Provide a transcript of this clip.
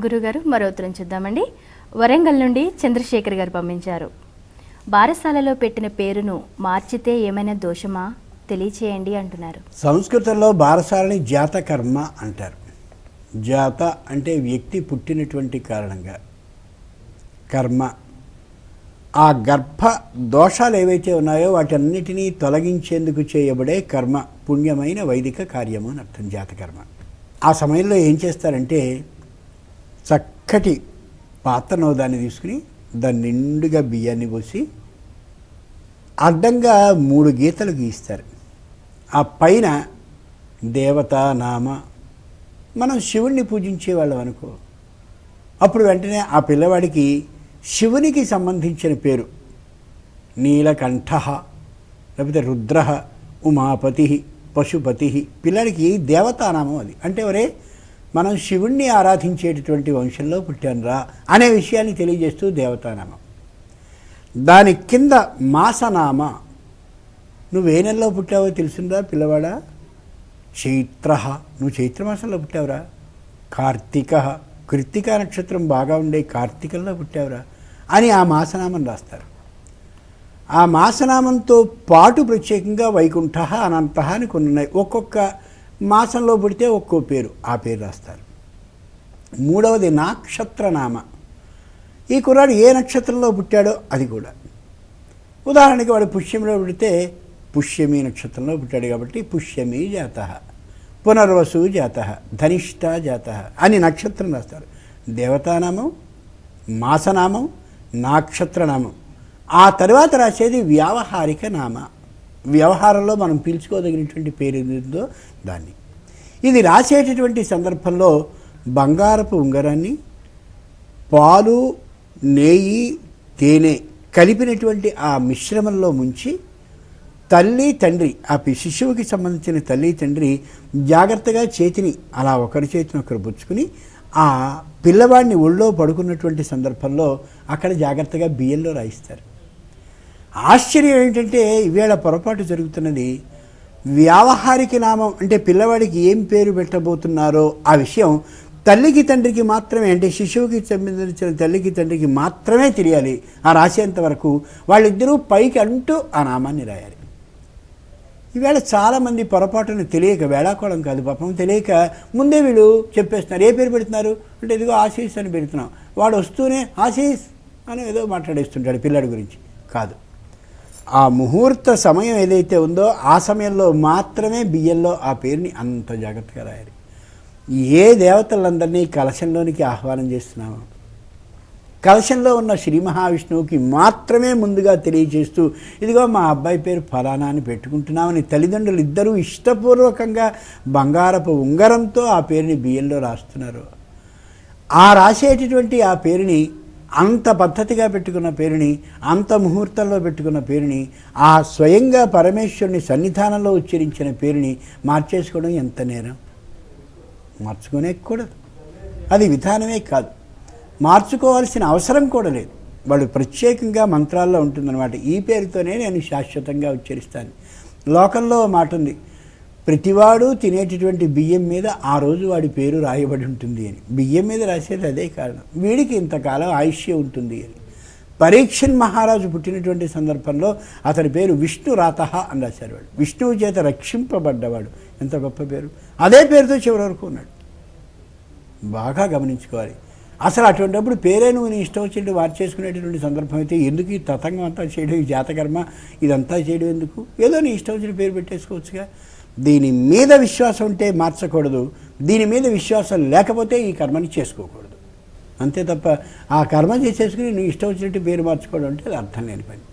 గురుగారు మరో ఉత్తరం చూద్దామండి. వరంగల్ నుండి చంద్రశేఖర్ గారు పంపించారు. బారసాలలో పెట్టిన పేరును మార్చితే ఏమైనా దోషమా తెలియచేయండి అంటున్నారు. సంస్కృతంలో బారసాలని జాతకర్మ అంటారు. జాత అంటే వ్యక్తి పుట్టినటువంటి కారణంగా, కర్మ ఆ గర్భ దోషాలు ఏవైతే ఉన్నాయో వాటన్నిటినీ తొలగించేందుకు చేయబడే కర్మ పుణ్యమైన వైదిక కార్యము అని అర్థం జాతకర్మ. ఆ సమయంలో ఏం చేస్తారంటే చక్కటి పాత్రను దాన్ని తీసుకుని దాన్ని నిండుగా బియ్యాన్ని పోసి అడ్డంగా 3 గీతలు గీస్తారు. ఆ పైన దేవత నామ, మనం శివుణ్ణి పూజించేవాళ్ళం అనుకో, అప్పుడు వెంటనే ఆ పిల్లవాడికి శివునికి సంబంధించిన పేరు నీలకంఠ, లేకపోతే రుద్ర, ఉమాపతి, పశుపతి, పిల్లడికి దేవతానామం అది. అంటే ఒరే మనం శివుణ్ణి ఆరాధించేటటువంటి వంశంలో పుట్టానురా అనే విషయాన్ని తెలియజేస్తూ దేవతానామం. దాని కింద మాసనామ, నువ్వు ఏ నెలలో పుట్టావో తెలుసుందా పిల్లవాడా? చైత్ర, నువ్వు చైత్రమాసంలో పుట్టావురా. కార్తీక, కృత్తిక నక్షత్రం బాగా ఉండే కార్తీకంలో పుట్టావురా అని ఆ మాసనామం రాస్తారు. ఆ మాసనామంతో పాటు ప్రత్యేకంగా వైకుంఠ, అనంత అని కొన్ని ఉన్నాయి. ఒక్కొక్క మాసంలో పుడితే ఒక్కో పేరు, ఆ పేరు రాస్తారు. 3వది నక్షత్రనామ, ఈ కుర్రాడు ఏ నక్షత్రంలో పుట్టాడో అది కూడా. ఉదాహరణకి వాడు పుష్యమిలో పుడితే పుష్యమి నక్షత్రంలో పుట్టాడు కాబట్టి పుష్యమి జాత, పునర్వసు జాత, ధనిష్ట జాత అని నక్షత్రం రాస్తారు. దేవతానామం, మాసనామం, నక్షత్రనామం. ఆ తర్వాత రాసేది వ్యావహారిక నామ, వ్యవహారంలో మనం పిలుచుకోదగినటువంటి పేరు ఏదో దాన్ని. ఇది రాసేటటువంటి సందర్భంలో బంగారపు ఉంగరాన్ని పాలు, నెయ్యి, తేనె కలిపినటువంటి ఆ మిశ్రమంలో ముంచి తల్లి తండ్రి, ఆ శిశువుకి సంబంధించిన తల్లి తండ్రి జాగ్రత్తగా చేతిని అలా ఒకరి చేతిని ఒకరు పుచ్చుకుని ఆ పిల్లవాడిని ఒళ్ళో పడుకున్నటువంటి సందర్భంలో అక్కడ జాగ్రత్తగా బియ్యంలో రాయిస్తారు. ఆశ్చర్యం ఏంటంటే ఈవేళ పొరపాటు జరుగుతున్నది. వ్యావహారిక నామం అంటే పిల్లవాడికి ఏం పేరు పెట్టబోతున్నారో ఆ విషయం తల్లికి తండ్రికి మాత్రమే, అంటే శిశువుకి సంబంధించిన తల్లికి తండ్రికి మాత్రమే తెలియాలి. ఆ రాసేంత వరకు వాళ్ళిద్దరూ పైకి అంటూ ఆ నామాన్ని రాయాలి. ఈవేళ చాలామంది పొరపాటును తెలియక, వేళాకోళం కాదు పాపం, తెలియక ముందే వీళ్ళు చెప్పేస్తున్నారు. ఏ పేరు పెడుతున్నారు అంటే ఇదిగో ఆశీస్ అని పెడుతున్నాం, వాడు వస్తూనే ఆశీస్ అని ఏదో మాట్లాడేస్తుంటాడు పిల్లాడి గురించి. కాదు, ఆ ముహూర్త సమయం ఏదైతే ఉందో ఆ సమయంలో మాత్రమే బియ్యంలో ఆ పేరుని అంత జాగ్రత్తగా రాయాలి. ఏ దేవతలందరినీ కలశంలోనికి ఆహ్వానం చేస్తున్నామో కలశంలో ఉన్న శ్రీ మహావిష్ణువుకి మాత్రమే ముందుగా తెలియజేస్తూ ఇదిగో మా అబ్బాయి పేరు ఫలానా అని పెట్టుకుంటున్నామని తల్లిదండ్రులు ఇద్దరూ ఇష్టపూర్వకంగా బంగారపు ఉంగరంతో ఆ పేరుని బియ్యంలో రాస్తున్నారు. ఆ రాసేటటువంటి ఆ పేరుని, అంత పద్ధతిగా పెట్టుకున్న పేరుని, అంత ముహూర్తంలో పెట్టుకున్న పేరుని, ఆ స్వయంగా పరమేశ్వరుని సన్నిధానంలో ఉచ్చరించిన పేరుని మార్చేసుకోవడం ఎంత నేరం? మార్చుకోనేకూడదు. అది విధానమే కాదు, మార్చుకోవాల్సిన అవసరం కూడా లేదు. వాళ్ళు ప్రత్యేకంగా మంత్రాల్లో ఉంటుందన్నమాట, ఈ పేరుతోనే నేను శాశ్వతంగా ఉచ్చరిస్తాను. లోకంలో మాట ఉంది, ప్రతివాడు తినేటటువంటి బియ్యం మీద ఆ రోజు వాడి పేరు రాయబడి ఉంటుంది అని. బియ్యం మీద రాసేది అదే కారణం, వీడికి ఇంతకాలం ఆయుష్యం ఉంటుంది అని. పరీక్షన్ మహారాజు పుట్టినటువంటి సందర్భంలో అతని పేరు విష్ణు రాతః అని రాశారు. వాడు విష్ణువు చేత రక్షింపబడ్డవాడు, ఎంత గొప్ప పేరు. అదే పేరుతో చివరి వరకు ఉన్నాడు. బాగా గమనించుకోవాలి. అసలు అటువంటిప్పుడు పేరే నువ్వు నీ ఇష్టం వచ్చినట్టు మార్చేసుకునేటటువంటి సందర్భం అయితే ఎందుకు ఈ తతంగం అంతా చేయడం, ఈ జాతకర్మ ఇదంతా చేయడం ఎందుకు? ఏదో నీ ఇష్టం వచ్చిన పేరు పెట్టేసుకోవచ్చుగా. దీని మీద విశ్వాసం ఉంటే మార్చకూడదు, దీని మీద విశ్వాసం లేకపోతే ఈ కర్మని చేసుకోకూడదు. అంతే తప్ప ఆ కర్మ చేసేసుకుని నువ్వు ఇష్టం వచ్చినట్టు పేరు మార్చుకోవడం అంటే అది అర్థం లేని పని.